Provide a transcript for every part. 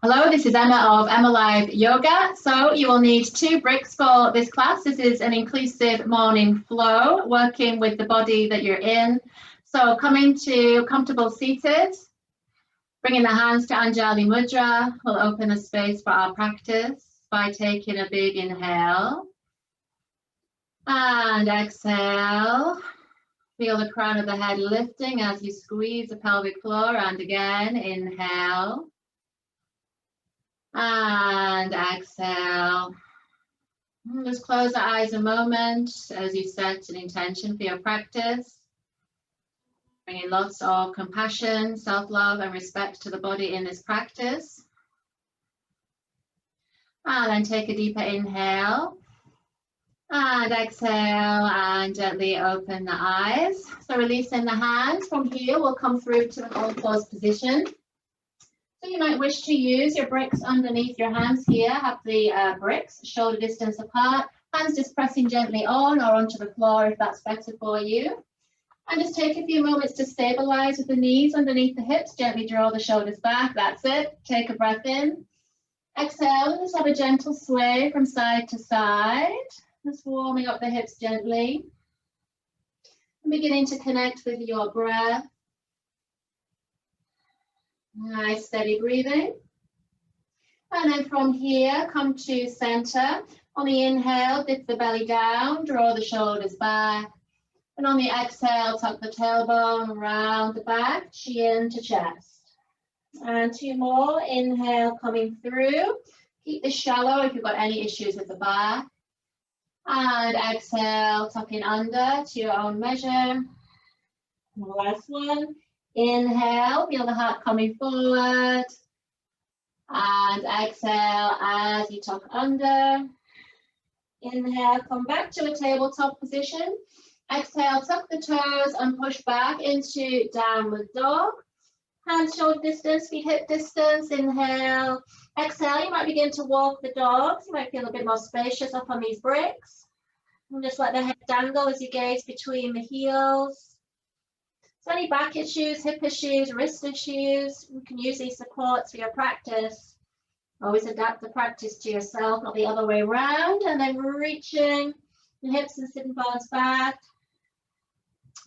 Hello, this is Emma of Emma Live Yoga. So you will need 2 bricks for this class. This is an inclusive morning flow, working with the body that you're in. So coming to comfortable seated, bringing the hands to Anjali Mudra. We'll open a space for our practice by taking a big inhale and exhale. Feel the crown of the head lifting as you squeeze the pelvic floor, and again, inhale. And exhale. Just close the eyes a moment as you set an intention for your practice. Bringing lots of compassion, self-love and respect to the body in this practice. And then take a deeper inhale. And exhale and gently open the eyes. So releasing the hands. From here, we'll come through to an all-closed position. So you might wish to use your bricks underneath your hands here. Have the bricks shoulder distance apart. Hands just pressing gently on or onto the floor if that's better for you. And just take a few moments to stabilize with the knees underneath the hips. Gently draw the shoulders back. That's it. Take a breath in. Exhale and just have a gentle sway from side to side. Just warming up the hips gently. And beginning to connect with your breath. Nice steady breathing. And then from here, come to center. On the inhale, dip the belly down, draw the shoulders back. And on the exhale, tuck the tailbone around the back, chin to chest. And 2 more. Inhale, coming through. Keep this shallow if you've got any issues with the back. And exhale, tucking under to your own measure. And the last one. Inhale, feel the heart coming forward. And exhale as you tuck under. Inhale, come back to a tabletop position. Exhale, tuck the toes and push back into downward dog. Hands shoulder distance, feet hip distance. Inhale. Exhale, you might begin to walk the dogs. You might feel a bit more spacious up on these bricks. And just let the head dangle as you gaze between the heels. So any back issues, hip issues, wrist issues, you can use these supports for your practice. Always adapt the practice to yourself, not the other way around. And then reaching the hips and sitting bones back.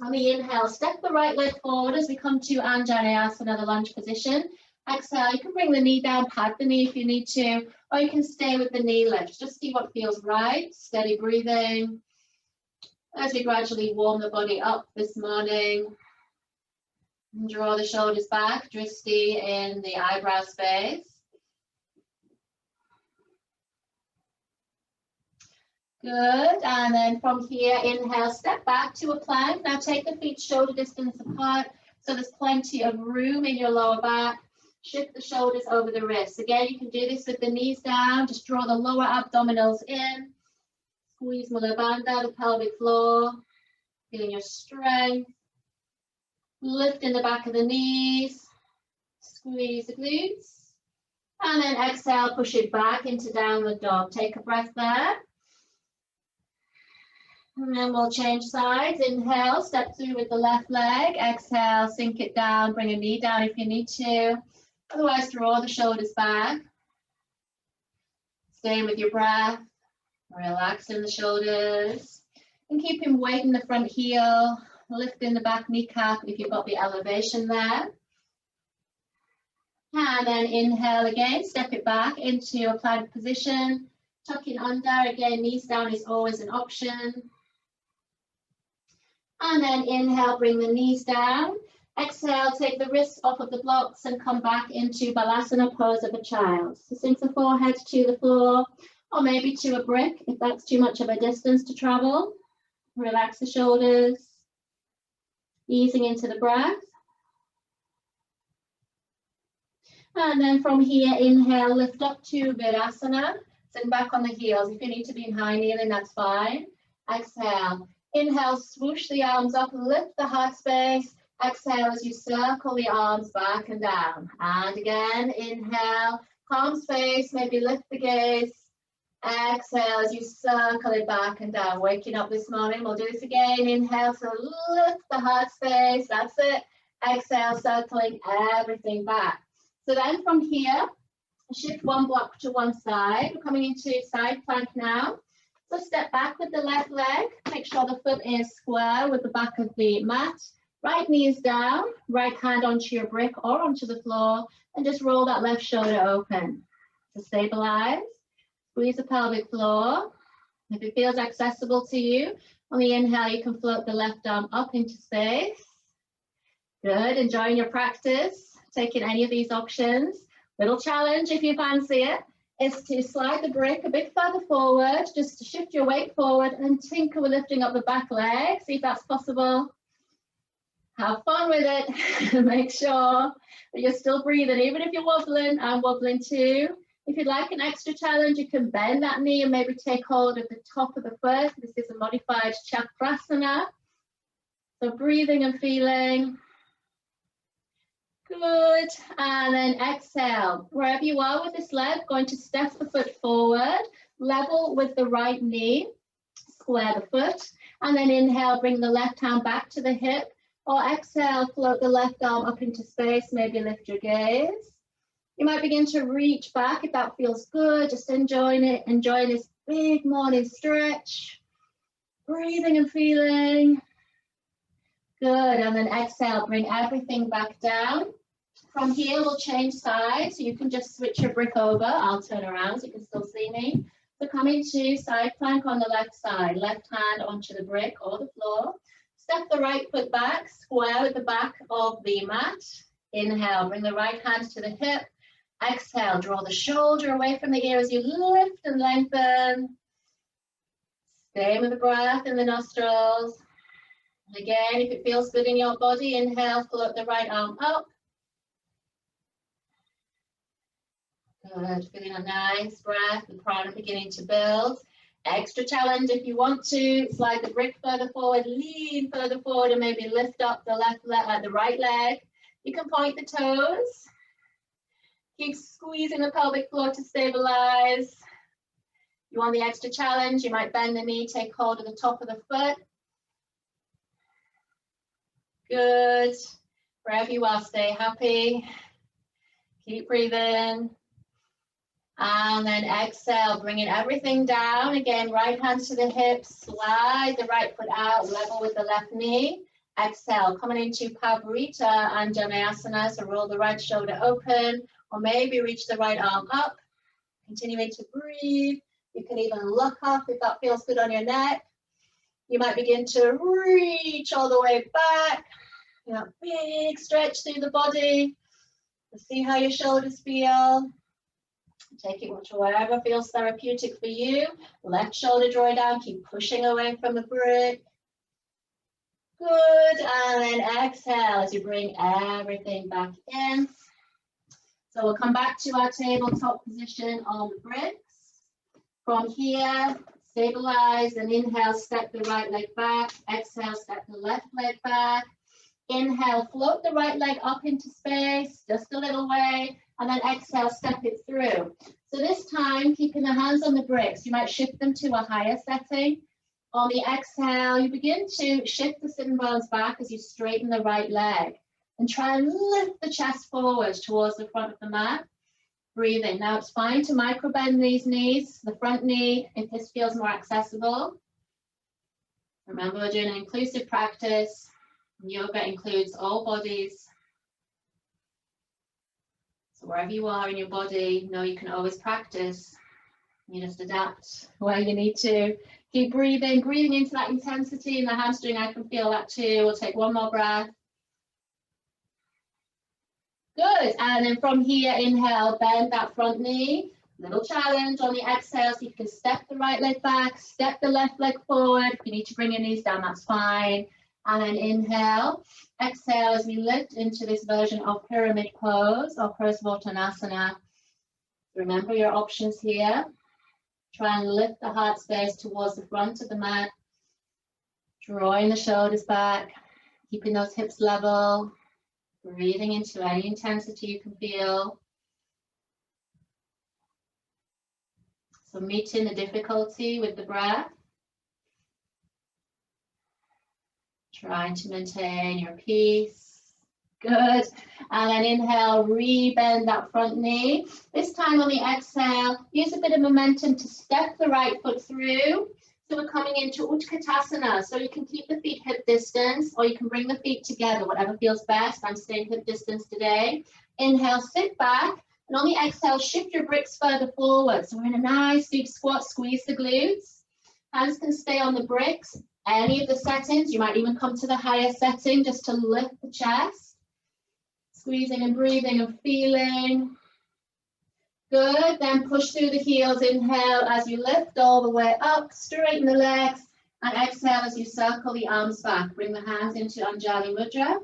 On the inhale, step the right leg forward as we come to Anjaneyasana, the lunge position. Exhale, you can bring the knee down, pad the knee if you need to, or you can stay with the knee lift. Just see what feels right. Steady breathing as we gradually warm the body up this morning. And draw the shoulders back, drishti in the eyebrow space. Good, and then from here, inhale, step back to a plank. Now take the feet shoulder distance apart, so there's plenty of room in your lower back. Shift the shoulders over the wrists. Again, you can do this with the knees down. Just draw the lower abdominals in. Squeeze Mula Bandha, the pelvic floor. Feeling your strength. Lift in the back of the knees, squeeze the glutes, and then exhale, push it back into downward dog. Take a breath there. And then we'll change sides. Inhale, step through with the left leg. Exhale, sink it down, bring a knee down if you need to. Otherwise, draw the shoulders back. Staying with your breath, relaxing the shoulders, and keeping weight in the front heel. Lifting the back kneecap if you've got the elevation there. And then inhale again, step it back into a plank position. Tucking under, again, knees down is always an option. And then inhale, bring the knees down. Exhale, take the wrists off of the blocks and come back into Balasana pose of a child. So sink the forehead to the floor or maybe to a brick if that's too much of a distance to travel. Relax the shoulders. Easing into the breath. And then from here, inhale, lift up to Virasana. Sit back on the heels. If you need to be in high kneeling, that's fine. Exhale. Inhale, swoosh the arms up, lift the heart space. Exhale as you circle the arms back and down. And again, inhale, palm space, maybe lift the gaze. Exhale as you circle it back and down. Waking up this morning, we'll do this again. Inhale, so lift the heart space. That's it. Exhale, circling everything back. So then from here, Shift one block to one side. We're coming into side plank now. So step back with the left leg. Make sure the foot is square with the back of the mat. Right knee is down, right hand onto your brick or onto the floor, and just roll that left shoulder open. To stabilize, squeeze the pelvic floor. If it feels accessible to you, on the inhale, you can float the left arm up into space. Good, enjoying your practice, taking any of these options. Little challenge if you fancy it is to slide the brick a bit further forward, just to shift your weight forward and tinker with lifting up the back leg. See if that's possible. Have fun with it. Make sure that you're still breathing, even if you're wobbling. I'm wobbling too. If you'd like an extra challenge, you can bend that knee and maybe take hold of the top of the foot. This is a modified chakrasana. So breathing and feeling. Good, and then exhale. Wherever you are with this leg, going to step the foot forward, level with the right knee, square the foot, and then inhale, bring the left hand back to the hip, or exhale, float the left arm up into space, maybe lift your gaze. You might begin to reach back if that feels good, just enjoying it, enjoying this big morning stretch, breathing and feeling. Good, and then exhale, bring everything back down. From here, we'll change sides, so you can just switch your brick over. I'll turn around so you can still see me. So come into side plank on the left side, left hand onto the brick or the floor. Step the right foot back, square with the back of the mat. Inhale, bring the right hand to the hip. Exhale, draw the shoulder away from the ear as you lift and lengthen. Stay with the breath in the nostrils. Again, if it feels good in your body, inhale, float the right arm up. Good, feeling a nice breath, the prana beginning to build. Extra challenge if you want to, slide the brick further forward, lean further forward and maybe lift up the left leg, the right leg. You can point the toes. Keep squeezing the pelvic floor to stabilize. You want the extra challenge, you might bend the knee, take hold of the top of the foot. Good. Wherever you are, stay happy. Keep breathing. And then exhale, bringing everything down. Again, right hand to the hips, slide the right foot out, level with the left knee. Exhale, coming into Pavarita and Janayasana, so roll the right shoulder open, or maybe reach the right arm up. Continuing to breathe. You can even look up if that feels good on your neck. You might begin to reach all the way back. You know, big stretch through the body. See how your shoulders feel. Take it to wherever feels therapeutic for you. Left shoulder draw down, keep pushing away from the brick. Good, and then exhale as you bring everything back in. So we'll come back to our tabletop position on the bricks. From here, stabilize and inhale, step the right leg back. Exhale, step the left leg back. Inhale, float the right leg up into space, just a little way, and then exhale, step it through. So this time, keeping the hands on the bricks, you might shift them to a higher setting. On the exhale, you begin to shift the sitting bones back as you straighten the right leg and try and lift the chest forward towards the front of the mat. Breathing. Now it's fine to micro bend these knees, the front knee, if this feels more accessible. Remember, we're doing an inclusive practice. Yoga includes all bodies. So wherever you are in your body, know you can always practice. You just adapt where you need to. Keep breathing, breathing into that intensity in the hamstring. I can feel that too. We'll take one more breath. Good, and then from here, inhale, bend that front knee. Little challenge on the exhale, so you can step the right leg back, step the left leg forward. If you need to bring your knees down, that's fine. And then inhale, exhale as we lift into this version of pyramid pose or Prasvartanasana. Remember your options here. Try and lift the heart space towards the front of the mat. Drawing the shoulders back, keeping those hips level. Breathing into any intensity you can feel. So meeting the difficulty with the breath. Trying to maintain your peace. Good. And then inhale, re-bend that front knee. This time on the exhale, use a bit of momentum to step the right foot through. So we're coming into Utkatasana. So you can keep the feet hip distance or you can bring the feet together, whatever feels best. I'm staying hip distance today. Inhale, sit back. And on the exhale, shift your bricks further forward. So we're in a nice deep squat, squeeze the glutes. Hands can stay on the bricks. Any of the settings, you might even come to the higher setting just to lift the chest. Squeezing and breathing and feeling. Good, then push through the heels, inhale as you lift all the way up, straighten the legs, and exhale as you circle the arms back. Bring the hands into Anjali Mudra,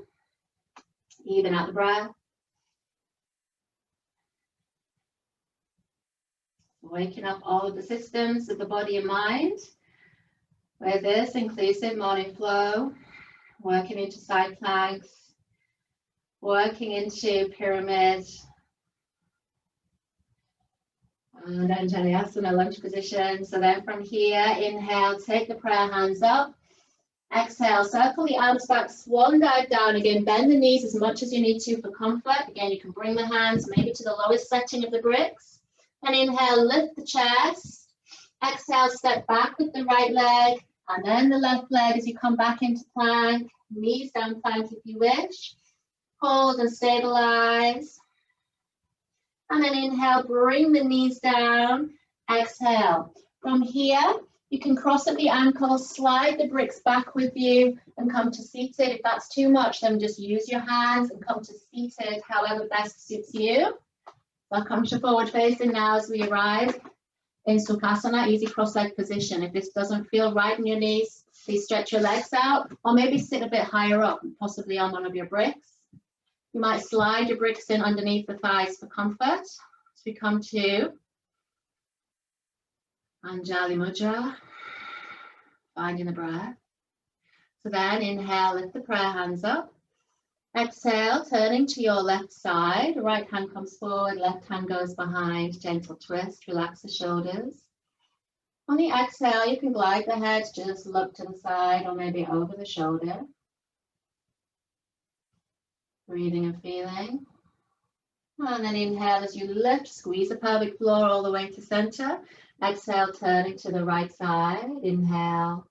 even out the breath. Waking up all of the systems of the body and mind with this inclusive morning flow, working into side planks, working into pyramid, and Anjali lunge position. So then from here, inhale, take the prayer hands up. Exhale, circle the arms back, swan dive down. Again, bend the knees as much as you need to for comfort. Again, you can bring the hands maybe to the lowest setting of the bricks. And inhale, lift the chest. Exhale, step back with the right leg. And then the left leg as you come back into plank. Knees down plank if you wish. Hold and stabilize. And then inhale, bring the knees down. Exhale. From here, you can cross at the ankles, slide the bricks back with you and come to seated. If that's too much, then just use your hands and come to seated, however best suits you. So come to forward facing now as we arrive in Sukhasana, easy cross-leg position. If this doesn't feel right in your knees, please stretch your legs out or maybe sit a bit higher up, possibly on one of your bricks. You might slide your bricks in underneath the thighs for comfort. As we come to Anjali Mudra, finding the breath. So then inhale, lift the prayer hands up. Exhale, turning to your left side. Right hand comes forward, left hand goes behind. Gentle twist, relax the shoulders. On the exhale, you can glide the head, just look to the side or maybe over the shoulder. Breathing and feeling. And then inhale as you lift, squeeze the pelvic floor all the way to center. Exhale, turning to the right side. Inhale.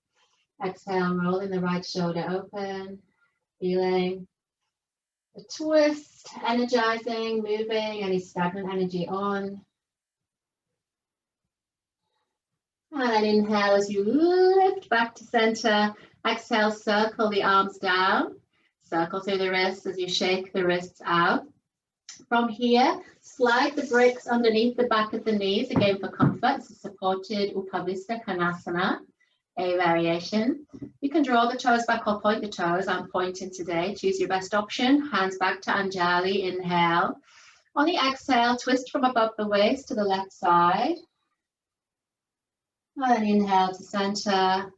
Exhale, rolling the right shoulder open. Feeling the twist, energizing, moving any stagnant energy on. And then inhale as you lift back to center. Exhale, circle the arms down. Circle through the wrists as you shake the wrists out. From here, slide the bricks underneath the back of the knees, again for comfort. It's a supported Upavista Konasana, a variation. You can draw the toes back or point the toes. I'm pointing today. Choose your best option. Hands back to Anjali, inhale. On the exhale, twist from above the waist to the left side. And then inhale to center.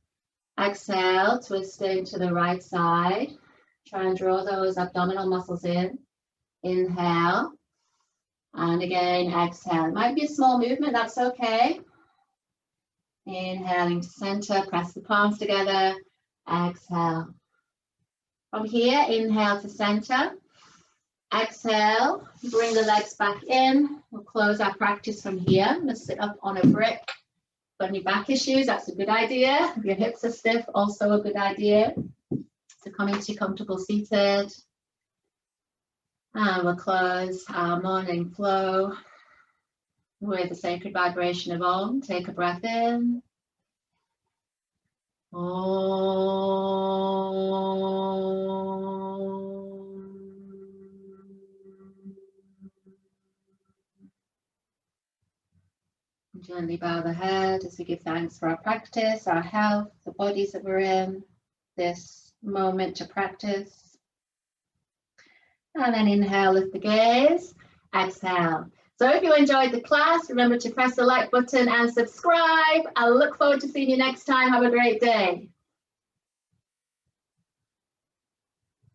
Exhale, twisting to the right side. Try and draw those abdominal muscles in. Inhale. And again, exhale. It might be a small movement, that's okay. Inhaling to center, press the palms together. Exhale. From here, inhale to center. Exhale, bring the legs back in. We'll close our practice from here. Let's sit up on a brick. Got any back issues? That's a good idea. If your hips are stiff, also a good idea. So come into comfortable seated. And we'll close our morning flow with the sacred vibration of Om. Take a breath in. Om. Gently bow the head as we give thanks for our practice, our health, the bodies that we're in, this moment to practice. And then inhale, lift the gaze, exhale. So if you enjoyed the class, remember to press the like button and subscribe. I look forward to seeing you next time. Have a great day.